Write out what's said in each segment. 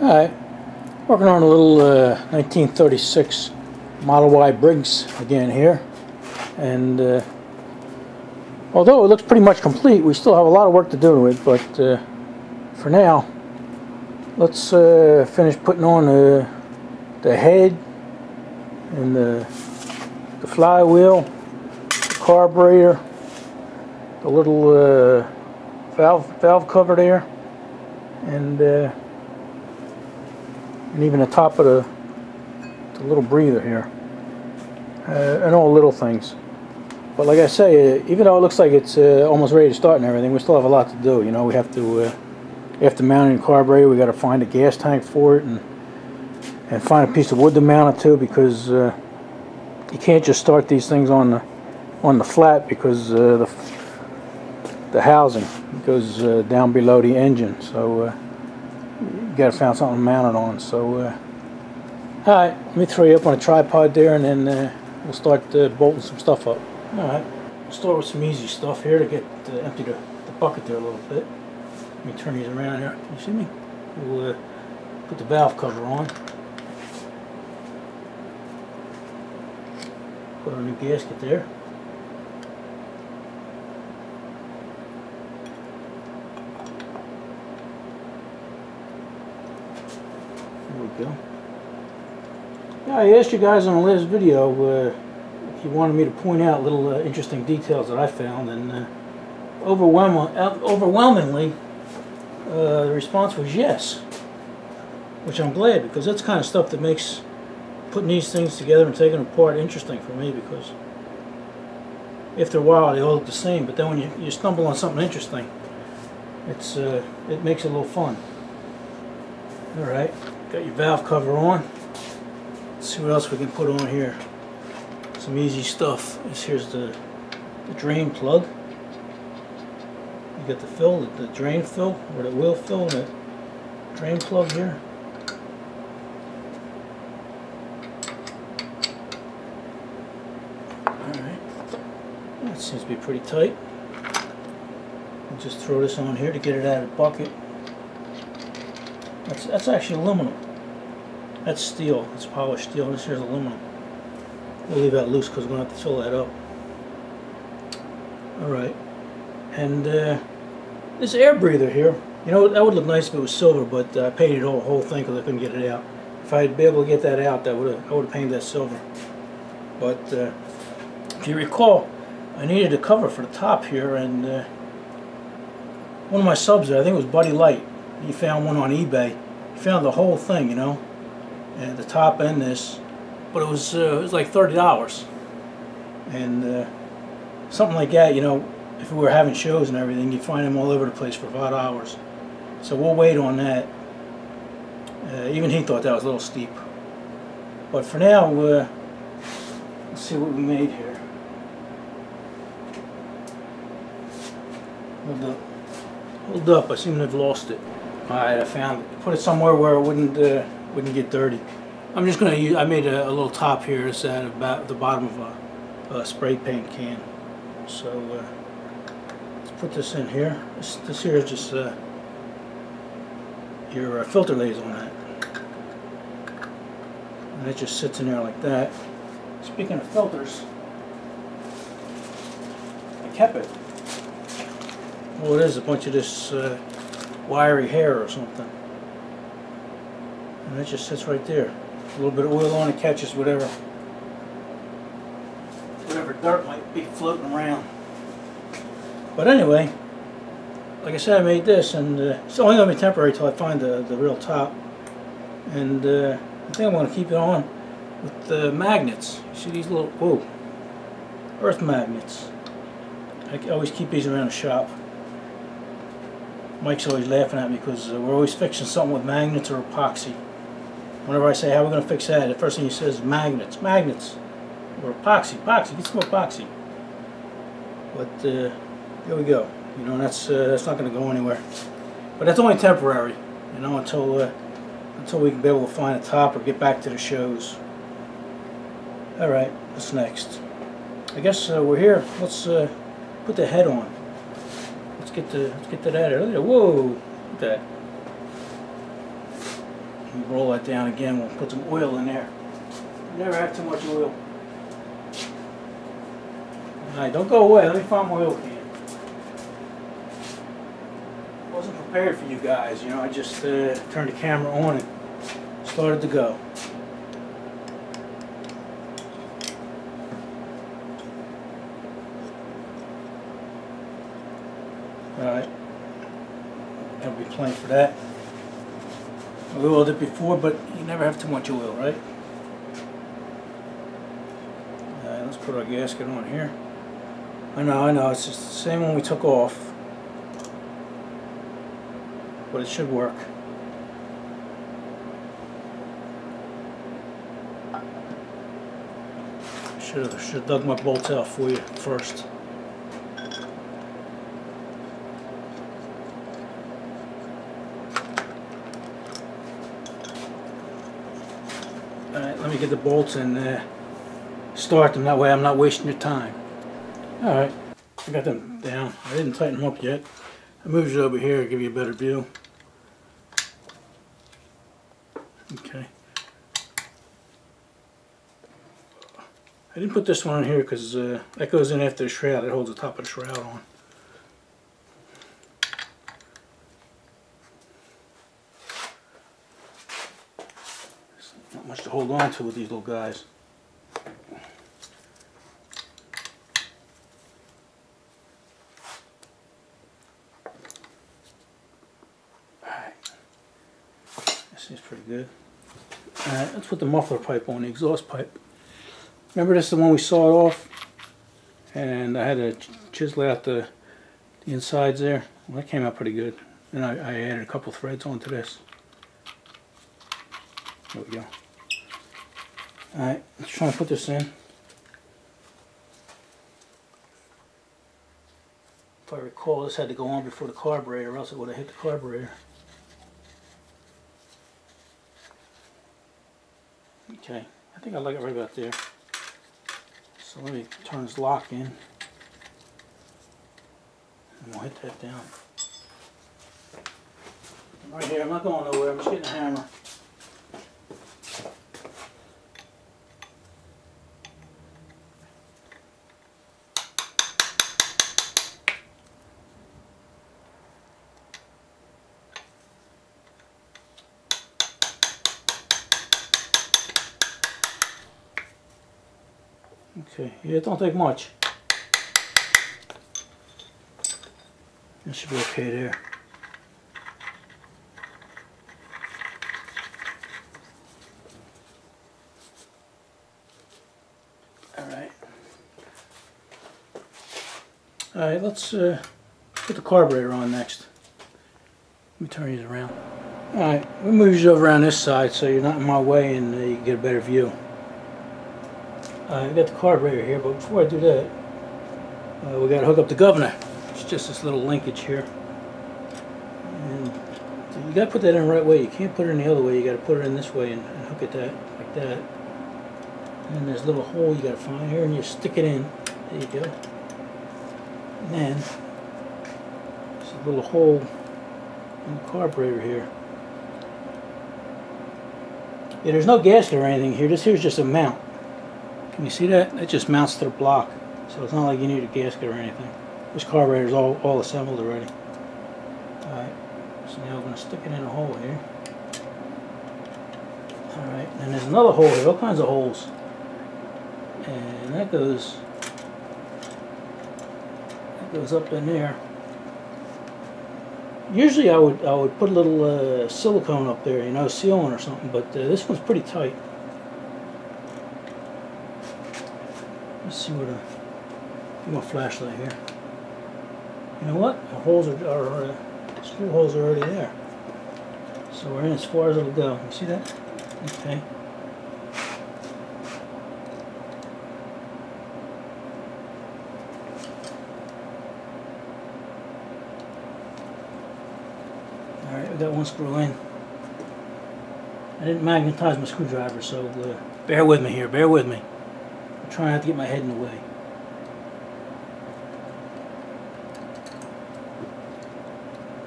Alright, working on a little 1936 Model Y Briggs again here, and although it looks pretty much complete, we still have a lot of work to do to it, but for now, let's finish putting on the head and the flywheel, the carburetor, the little valve cover there, and even the top of the little breather here, and all little things. But like I say, even though it looks like it's almost ready to start and everything, we still have a lot to do. You know, we have to mount in the carburetor. We got to find a gas tank for it, and find a piece of wood to mount it to, because you can't just start these things on the flat, because the housing goes down below the engine. So you got to find something to mount it on. So alright, let me throw you up on a tripod there, and then we'll start bolting some stuff up. Alright, we'll start with some easy stuff here to get empty the bucket there a little bit. Let me turn these around here. Can you see me? We'll put the valve cover on. Put on a new gasket there. There we go. Yeah, I asked you guys on the last video if you wanted me to point out little interesting details that I found, and overwhelmingly the response was yes, which I'm glad, because that's the kind of stuff that makes putting these things together and taking them apart interesting for me, because after a while they all look the same, but then when you stumble on something interesting, it makes it a little fun. Alright, got your valve cover on. Let's see what else we can put on here. Some easy stuff. Here's the drain plug. You got the fill, the drain fill, or the wheel fill, and the drain plug here. Alright, that seems to be pretty tight. I'll just throw this on here to get it out of the bucket. That's actually aluminum. That's steel. It's polished steel. This here's aluminum. We'll leave that loose because we're going to have to fill that up. Alright. And this air breather here, you know, that would look nice if it was silver, but I painted the whole thing because I couldn't get it out. If I'd be able to get that out, I would have painted that silver. But if you recall, I needed a cover for the top here, and one of my subs there, I think it was Buddy Light, he found one on eBay. He found the whole thing, you know, and the top and this, but it was like $30, and something like that, you know, if we were having shows and everything, you'd find them all over the place for $5. So we'll wait on that. Even he thought that was a little steep, but for now, let's see what we made here. Hold up, I seem to have lost it. Alright, I found it. Put it somewhere where it wouldn't get dirty. I'm just going to use, I made a little top here. It's at about the bottom of a spray paint can. So let's put this in here. This here is just your filter lays on that. And it just sits in there like that. Speaking of filters, I kept it. Well, it is a bunch of this wiry hair or something, and it just sits right there. A little bit of oil on it, catches whatever dirt might be floating around. But anyway, like I said, I made this, and it's only going to be temporary till I find the real top. And I think I'm going to keep it on with the magnets. You see these little earth magnets? I always keep these around the shop. Mike's always laughing at me because we're always fixing something with magnets or epoxy. Whenever I say, how are we going to fix that, the first thing he says is magnets, or epoxy, get some epoxy. But there we go. You know, that's not going to go anywhere. But that's only temporary, you know, until we can be able to find a top or get back to the shows. All right, what's next? I guess we're here. Let's put the head on. Let's get to that. Look at that. Whoa! Look at that. We roll that down again. We'll put some oil in there. Never have too much oil. Alright, don't go away. Let me find my oil can. Wasn't prepared for you guys, you know. I just turned the camera on and started to go. Alright. That'll be plenty for that. We oiled it before, but you never have too much oil, right? Alright, let's put our gasket on here. I know, it's just the same one we took off. But it should work. Should have dug my bolts out for you first. Alright, let me get the bolts and start them. That way I'm not wasting your time. Alright, I got them down. I didn't tighten them up yet. I moved it over here to give you a better view. Okay. I didn't put this one on here because that goes in after the shroud. It holds the top of the shroud on. There's not much to hold on to with these little guys. Seems pretty good. Alright, let's put the muffler pipe on, the exhaust pipe. Remember, this is the one we sawed off, and I had to chisel out the insides there. Well, that came out pretty good. Then I added a couple threads onto this. There we go. Alright, let's try and put this in. If I recall, this had to go on before the carburetor, or else it would have hit the carburetor. Okay, I think I like it right about there. So let me turn this lock in. And we'll hit that down. Right here, I'm not going nowhere, I'm just getting a hammer. Okay, yeah, it don't take much. That should be okay there. Alright. Alright, let's put the carburetor on next. Let me turn these around. Alright, we'll move you over around this side so you're not in my way and you can get a better view. I got the carburetor here, but before I do that, we got to hook up the governor. It's just this little linkage here, and you got to put that in the right way. You can't put it in the other way. You got to put it in this way and hook it like that. And there's a little hole you got to find here, and you stick it in. There you go. And then there's a little hole in the carburetor here. Yeah, there's no gasket or anything here. This here's just a mount. Can you see that? It just mounts to the block. So it's not like you need a gasket or anything. This carburetor is all assembled already. Alright, so now we're going to stick it in a hole here. Alright, and there's another hole here, all kinds of holes. And that goes up in there. Usually I would put a little silicone up there, you know, sealant or something, but this one's pretty tight. Let's see what get my flashlight here. You know what? The holes are screw holes are already there. So we're in as far as it'll go. You see that? Okay. Alright, we got one screw in. I didn't magnetize my screwdriver, so bear with me here, bear with me. I'm trying not to get my head in the way.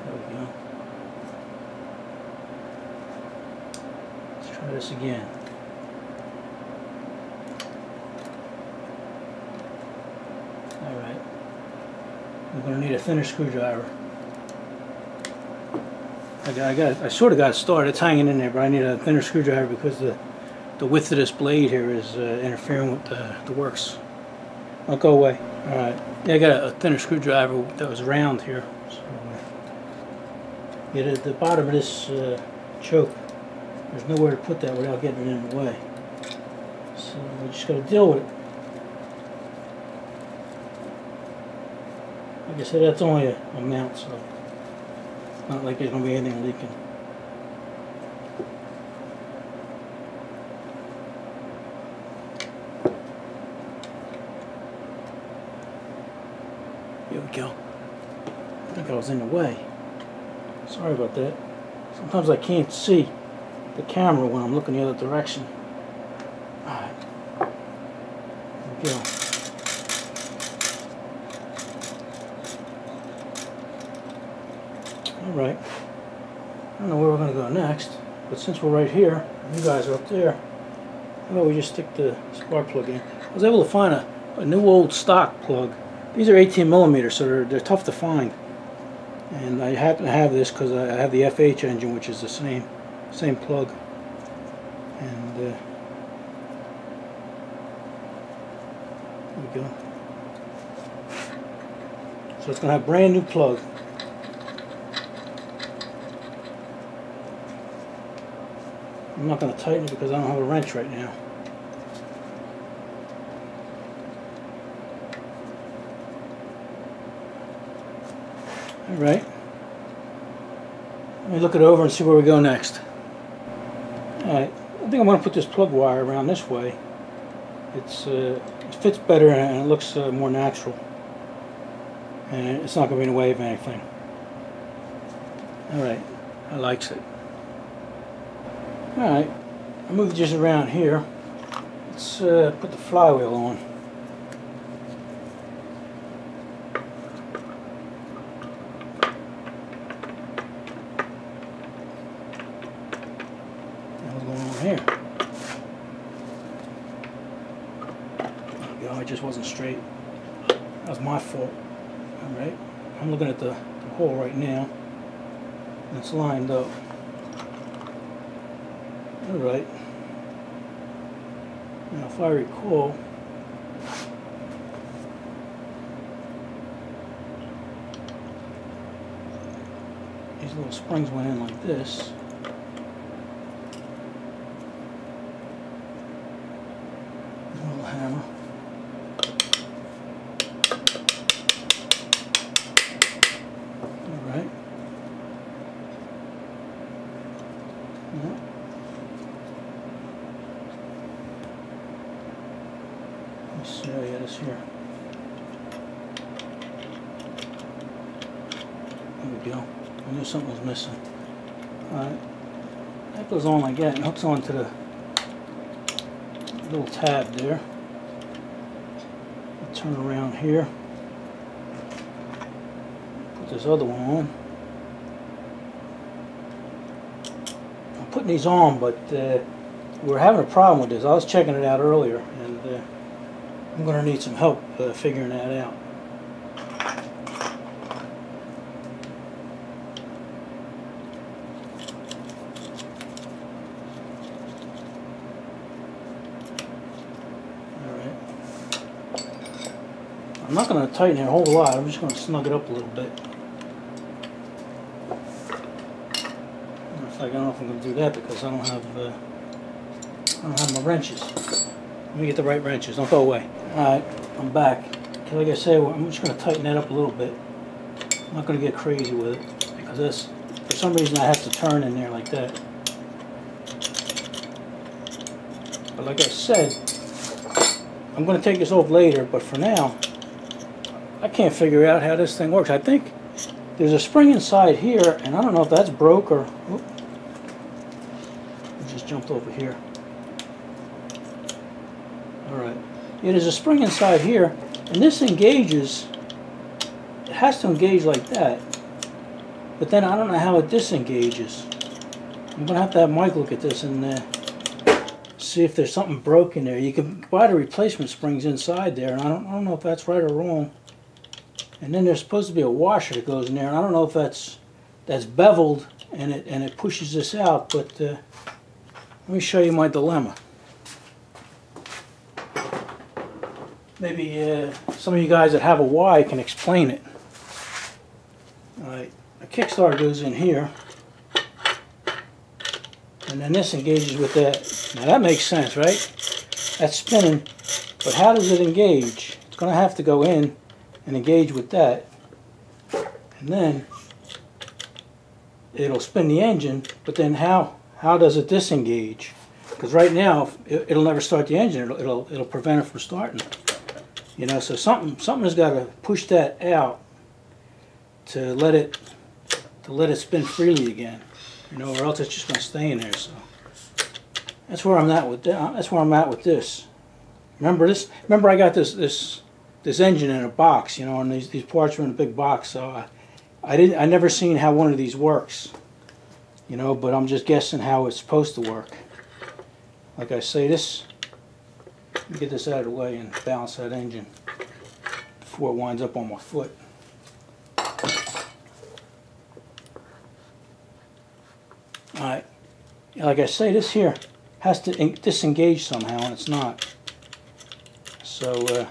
There we go. Try this again. Alright. I'm going to need a thinner screwdriver. I sort of got it started. It's hanging in there, but I need a thinner screwdriver because the width of this blade here is interfering with the works. I'll go away. Alright. Yeah, I got a thinner screwdriver that was round here. So, yeah, the bottom of this choke, there's nowhere to put that without getting it in the way. So we just got to deal with it. Like I said, that's only a mount, so it's not like there's going to be anything leaking. Here we go. I think I was in the way. Sorry about that. Sometimes I can't see the camera when I'm looking the other direction. Alright. Here we go. Alright. I don't know where we're going to go next, but since we're right here, you guys are up there, how about we just stick the spark plug in. I was able to find a new old stock plug. These are 18mm, so they're tough to find. And I happen to have this because I have the FH engine, which is the same plug. And there we go. So it's going to have a brand new plug. I'm not going to tighten it because I don't have a wrench right now. Alright. Let me look it over and see where we go next. Alright. I think I'm going to put this plug wire around this way. It fits better and it looks more natural. And it's not going to be in the way of anything. Alright. I likes it. Alright. I moved this around here. Let's put the flywheel on. Here. There we go, it just wasn't straight. That was my fault. Alright, I'm looking at the hole right now. And it's lined up. Alright. Now if I recall, these little springs went in like this. Hammer. Alright. Yeah. Let's see how you get this here. There we go. I knew something was missing. Alright. That goes on like that and hooks onto the little tab there. Turn around here. Put this other one on. I'm putting these on, but we're having a problem with this. I was checking it out earlier, and I'm going to need some help figuring that out. I'm not going to tighten it a whole lot, I'm just going to snug it up a little bit. I don't know if I'm going to do that because I don't have my wrenches. Let me get the right wrenches, don't go away. Alright, I'm back. Like I said, I'm just going to tighten that up a little bit. I'm not going to get crazy with it because this, for some reason I have to turn in there like that. But like I said, I'm going to take this off later, but for now, I can't figure out how this thing works. I think there's a spring inside here, and I don't know if that's broke or... Oops, I just jumped over here. Alright. Yeah, there's a spring inside here, and this engages. It has to engage like that. But then I don't know how it disengages. I'm going to have Mike look at this and see if there's something broken there. You can buy the replacement springs inside there, and I don't know if that's right or wrong. And then there's supposed to be a washer that goes in there, and I don't know if that's beveled and it pushes this out. But let me show you my dilemma. Maybe some of you guys that have a Y can explain it. All right, a kickstart goes in here, and then this engages with that. Now that makes sense, right? That's spinning, but how does it engage? It's going to have to go in and engage with that, and then it'll spin the engine. But then how does it disengage? Because right now it'll never start the engine. It'll prevent it from starting. You know, so something has got to push that out to let it spin freely again. You know, or else it's just going to stay in there. So that's where I'm at with that. That's where I'm at with this. Remember this? Remember I got this engine in a box. You know, and these parts are in a big box. So I never seen how one of these works. You know, but I'm just guessing how it's supposed to work. Like I say, this. Let me get this out of the way and balance that engine before it winds up on my foot. Alright, like I say, this here has to disengage somehow, and it's not. So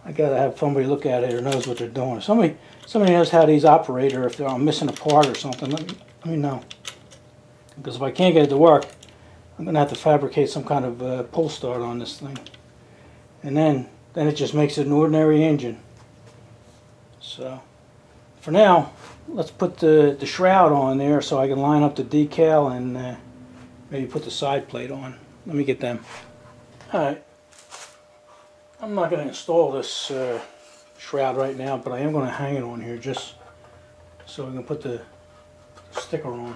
I gotta have somebody look at it or knows what they're doing. If somebody knows how these operate, or if I'm missing a part or something, let me know. Because if I can't get it to work, I'm gonna have to fabricate some kind of pull start on this thing. And then it just makes it an ordinary engine. So for now, let's put the shroud on there so I can line up the decal and maybe put the side plate on. Let me get them. Alright, I'm not going to install this shroud right now, but I am going to hang it on here just so we can put the sticker on.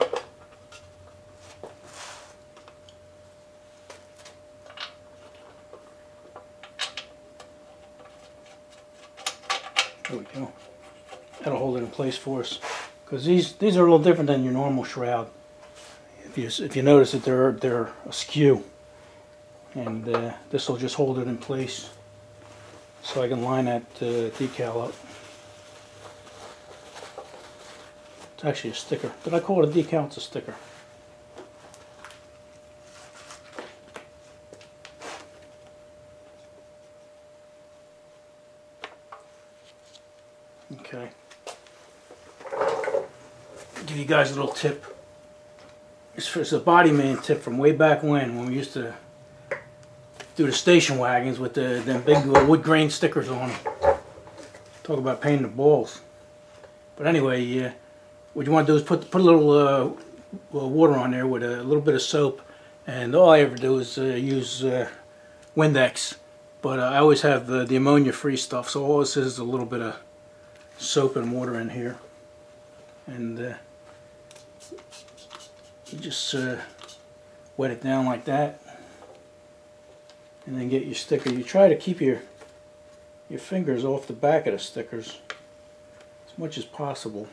There we go. That'll hold it in place for us, because these are a little different than your normal shroud. If you notice that they're askew, and this will just hold it in place, so I can line that decal up. It's actually a sticker. Did I call it a decal? It's a sticker. Okay. Give you guys a little tip. It's a body man tip from way back when we used to do the station wagons with them big wood grain stickers on them. Talk about pain in the balls. But anyway, what you want to do is put a little water on there with a little bit of soap, and all I ever do is use Windex. But I always have the ammonia-free stuff, so all this is a little bit of soap and water in here, and you just wet it down like that, and then get your sticker. You try to keep your fingers off the back of the stickers as much as possible.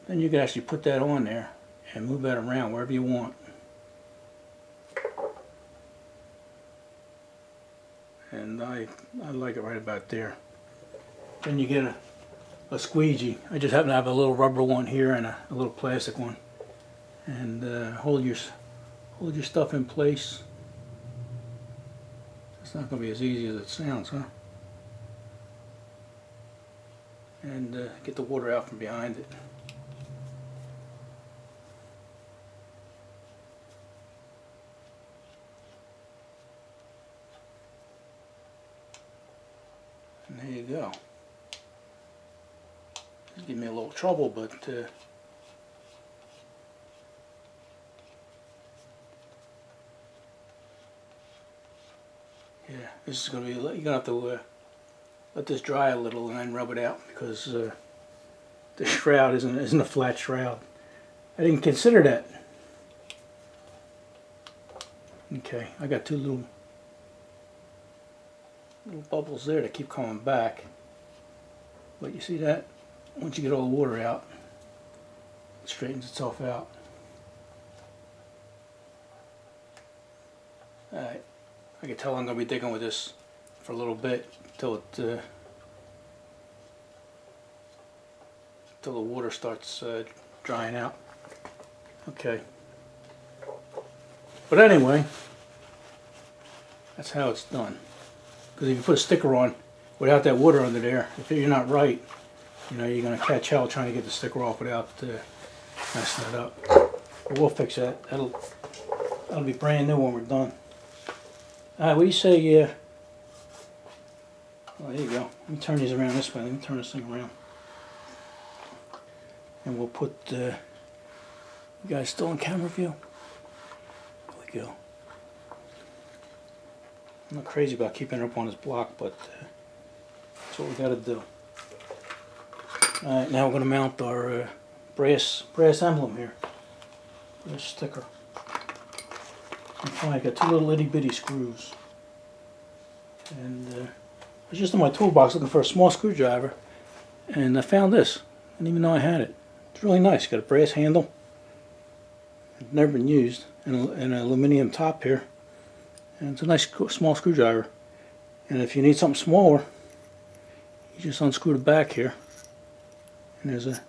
Then you can actually put that on there and move that around wherever you want. And I like it right about there. Then you get a squeegee. I just happen to have a little rubber one here and a little plastic one, and hold your stuff in place. It's not going to be as easy as it sounds, huh? And get the water out from behind it. And there you go. It's giving me a little trouble, but yeah, this is going to be, you're going to have to let this dry a little and then rub it out, because the shroud isn't a flat shroud. I didn't consider that. Okay, I got two little bubbles there that keep coming back. But you see that? Once you get all the water out, it straightens itself out. Alright, I can tell I'm going to be digging with this for a little bit till it till the water starts drying out. Okay. But anyway, that's how it's done. Because if you put a sticker on without that water under there, if you're not right, you know, you're going to catch hell trying to get the sticker off without messing it up. But we'll fix that. That'll be brand new when we're done. Alright, what do you say? Oh, there you go. Let me turn these around this way. Let me turn this thing around. And we'll put, you guys still in camera view? There we go. I'm not crazy about keeping it up on this block, but that's what we got to do. Alright, now we're going to mount our brass emblem here. Brass sticker. I got two little itty bitty screws. And I was just in my toolbox looking for a small screwdriver, and I found this. I didn't even know I had it. It's really nice. Got a brass handle. It's never been used. And an aluminum top here. And it's a nice small screwdriver. And if you need something smaller, you just unscrew the back here. And there's a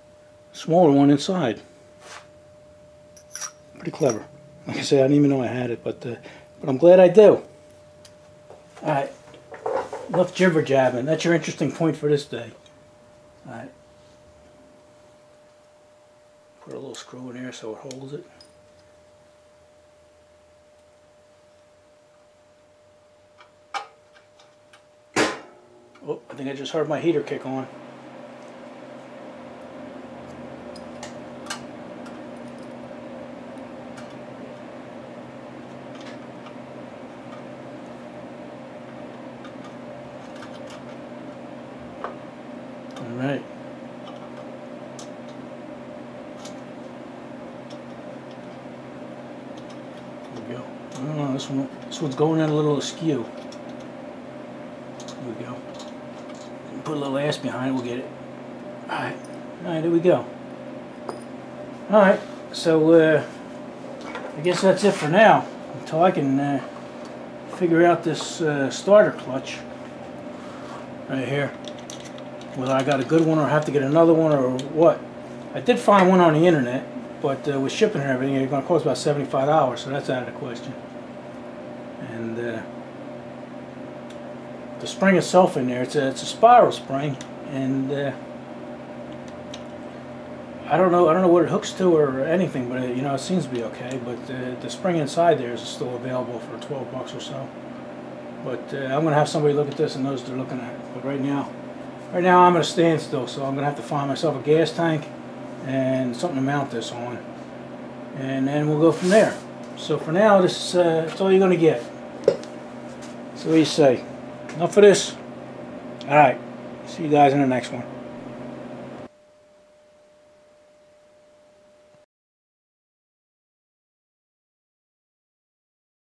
smaller one inside. Pretty clever. Like I say, I didn't even know I had it, but I'm glad I do. Alright. Enough jibber jabbing. That's your interesting point for this day. Alright. Put a little screw in there so it holds it. Oh, I think I just heard my heater kick on. Alright. There we go. Oh, this one's going in a little askew. There we go. Put a little ass behind it, we'll get it. Alright. Alright, there we go. Alright, so I guess that's it for now. Until I can figure out this starter clutch right here. Whether I got a good one or have to get another one or what. I did find one on the internet, but with shipping and everything, it's going to cost about $75, so that's out of the question. And the spring itself in there, it's a spiral spring, and I don't know what it hooks to or anything, but you know, it seems to be okay. But the spring inside there is still available for $12 or so. But I'm going to have somebody look at this and knows what they're looking at. But right now I'm at a standstill, so I'm going to have to find myself a gas tank and something to mount this on, and then we'll go from there. So for now, this that's all you're going to get. So what do you say? Enough of this? Alright, see you guys in the next one.